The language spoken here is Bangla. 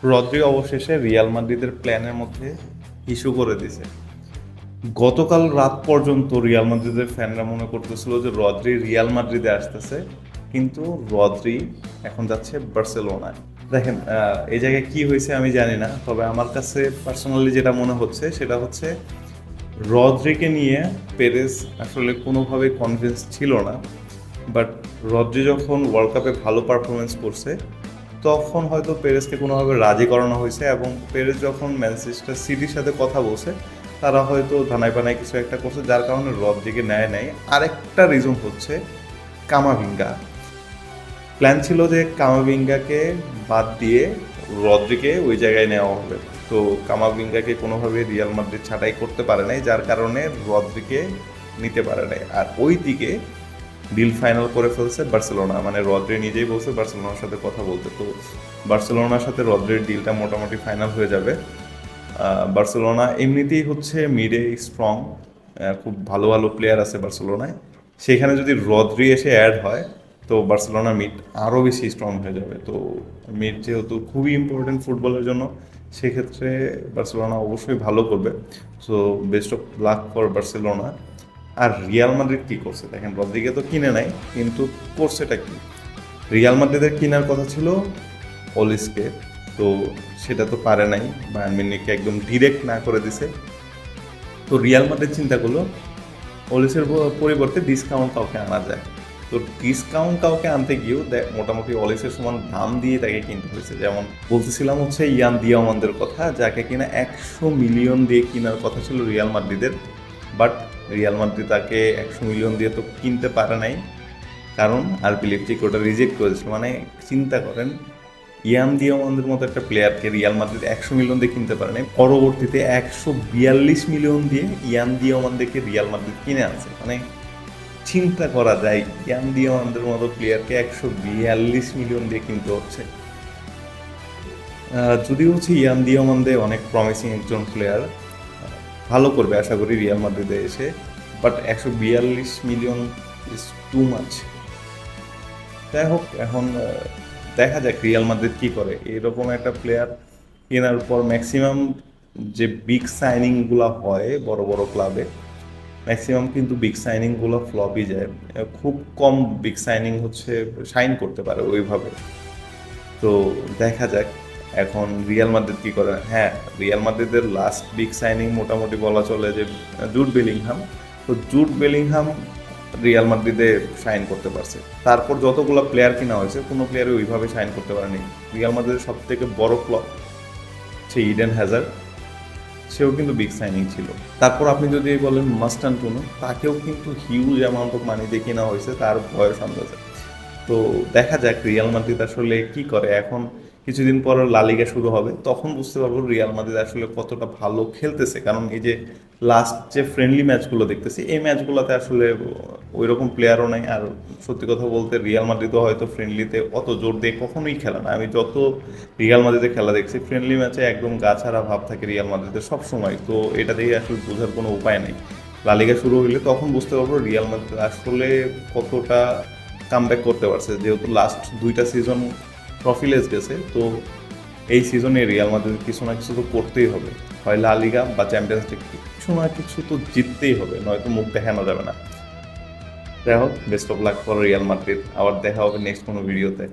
রদ্রি অবশেষে রিয়াল মাদ্রিদের প্ল্যানের মধ্যে ইস্যু করে দিছে। গতকাল রাত পর্যন্ত রিয়াল মাদ্রিদের ফ্যানরা মনে করতেছিল যে রদ্রি রিয়াল মাদ্রিদে আসতেছে, কিন্তু রদ্রি এখন যাচ্ছে বার্সেলোনায়। দেখেন, এই জায়গায় কি হয়েছে আমি জানি না, তবে আমার কাছে পার্সোনালি যেটা মনে হচ্ছে সেটা হচ্ছে রদ্রিকে নিয়ে পেরেজ আসলে কোনোভাবে কনভিন্স ছিল না। বাট রদ্রি যখন ওয়ার্ল্ড কাপে ভালো পারফরমেন্স করছে তখন হয়তো পেরেজকে কোনোভাবে রাজি করানো হয়েছে, এবং পেরেজ যখন ম্যানচেস্টার সিটির সাথে কথা বলছে তারা হয়তো ধানাই পানায় কিছু একটা করছে, যার কারণে রদ্রিকে নেয় নেয়। আরেকটা রিজন হচ্ছে কামাভিঙ্গা। প্ল্যান ছিল যে কামাভিঙ্গাকে বাদ দিয়ে রদ্রিকে ওই জায়গায় নেওয়া হবে, তো কামাভিঙ্গাকে কোনোভাবে রিয়াল মাদ্রিদ ছাঁটাই করতে পারে নাই, যার কারণে রদ্রিকে নিতে পারে নাই। আর ওই দিকে ডিল ফাইনাল করে ফেলছে বার্সেলোনা, মানে রদ্রি নিজেই বলছে বার্সেলোনার সাথে কথা বলতে। তো বার্সেলোনার সাথে রদ্রির ডিলটা মোটামুটি ফাইনাল হয়ে যাবে। বার্সেলোনা এমনিতেই হচ্ছে মিডে স্ট্রং, খুব ভালো ভালো প্লেয়ার আছে বার্সেলোনায়। সেখানে যদি রদ্রি এসে অ্যাড হয় তো বার্সেলোনা মিড আরও বেশি স্ট্রং হয়ে যাবে। তো মিড যেহেতু খুবই ইম্পর্টেন্ট ফুটবলের জন্য, সেক্ষেত্রে বার্সেলোনা অবশ্যই ভালো করবে। So best of luck for Barcelona. আর রিয়াল মাদ্রিদ কী করছে দেখেন, রদ্রিগে তো কিনে নাই, কিন্তু করছেটা কি, রিয়াল মাদ্রিদের কেনার কথা ছিল অলিসকে, তো সেটা তো পারে নাই, বায়ার্ন মিউনিখকে একদম ডিরেক্ট না করে দিছে। তো রিয়াল মাদ্রিদ চিন্তা করলো অলিসের পরিবর্তে ডিসকাউন্ট কাউকে আনা যায়। তো ডিসকাউন্ট কাউকে আনতে গিয়েও মোটামুটি অলিসের সমান দাম দিয়ে তাকে কিনতে হয়েছে। যেমন বলতেছিলাম হচ্ছে ইয়ান দিয়ামানদের কথা, যাকে কিনা 100 মিলিয়ন দিয়ে কেনার কথা ছিল রিয়াল মাদ্রিদের। বাট রিয়াল মাদ্রিদ তাকে 100 মিলিয়ন দিয়ে তো কিনতে পারে নাই, কারণ আরবি লিপজিক ওটা রিজেক্ট করেছিল। মানে চিন্তা করেন, ইয়ান দিয়ামানদের মতো একটা প্লেয়ারকে রিয়াল মাদ্রিদ 100 মিলিয়ন দিয়ে কিনতে পারে নাই, পরবর্তীতে 142 মিলিয়ন দিয়ে ইয়ান দিয়ামানদেরকে রিয়াল মাদ্রিদ কিনে আনছে। মানে চিন্তা করা যায়, ইয়ান দিয়ামানদের মতো প্লেয়ারকে 142 মিলিয়ন দিয়ে কিনতে হচ্ছে। যদিও হচ্ছে ইয়ান দিয়ামানদে অনেক প্রমিসিং একজন প্লেয়ার, ভালো করবে আশা করি রিয়াল মাদ্রিদে এসে, but 142 million is too much. যাই হোক, এখন দেখা যাক রিয়াল মাদ্রিদ কী করে। এরকম একটা প্লেয়ার কেনার পর ম্যাক্সিমাম যে বিগ সাইনিংগুলো হয় বড় বড় ক্লাবে, ম্যাক্সিমাম কিন্তু বিগ সাইনিংগুলো ফ্লপই যায়। খুব কম বিগ সাইনিং হচ্ছে শাইন করতে পারে ওইভাবে। তো দেখা যাক এখন রিয়াল মাদ্রিদ কী করে। হ্যাঁ, রিয়াল মাদ্রিদের লাস্ট বিগ সাইনিং মোটামুটি বলা চলে যে জুড বেলিংহাম। তো জুড বেলিংহাম রিয়াল মাদ্রিদে সাইন করতে পারছে। তারপর যতগুলো প্লেয়ার কিনা হয়েছে কোনো প্লেয়ারই ওইভাবে সাইন করতে পারেনি। রিয়াল মাদ্রিদের সব থেকে বড় ফ্লপ সে ইডেন হ্যাজার্ড, সেও কিন্তু বিগ সাইনিং ছিল। তারপর আপনি যদি বলেন মাস্টানটুনো, তাকেও কিন্তু হিউজ অ্যামাউন্ট অফ মানি দিয়ে কেনা হয়েছে তার বয়স আন্দাজে। তো দেখা যাক রিয়াল মাদ্রিদ আসলে কি করে। এখন কিছুদিন পর লা লিগা শুরু হবে, তখন বুঝতে পারবো রিয়াল মাদ্রিদ আসলে কতটা ভালো খেলতেছে। কারণ এই যে লাস্ট যে ফ্রেন্ডলি ম্যাচগুলো দেখতেছি, এই ম্যাচগুলোতে আসলে ওই রকম প্লেয়ারও নাই। আর সত্যি কথা বলতে রিয়াল মাদ্রিদও হয়তো ফ্রেন্ডলিতে অত জোর দিয়ে কখনোই খেলে না। আমি যত রিয়াল মাদ্রিদের খেলা দেখছি, ফ্রেন্ডলি ম্যাচে একদম গা ছাড়া ভাব থাকে রিয়াল মাদ্রিদের সব সময়। তো এটা দেখে আসলে বোঝার কোনো উপায় নেই। লা লিগা শুরু হইলে তখন বুঝতে পারবো রিয়াল মাদ্রিদ আসলে কতটা কামব্যাক করতে পারছে, যেহেতু লাস্ট 2টা সিজন ট্রফিলেস গেছে। তো এই সিজনে রিয়াল মাদ্রিদ কিছু না কিছু তো করতেই হবে, হয় লা লিগা বা চ্যাম্পিয়ন্স লিগ, কিছু না কিছু তো জিততেই হবে, নয়তো মুখ দেখানো যাবে না। যাই হোক, best of luck for Real Madrid. আবার দেখা হবে নেক্সট কোনো ভিডিওতে।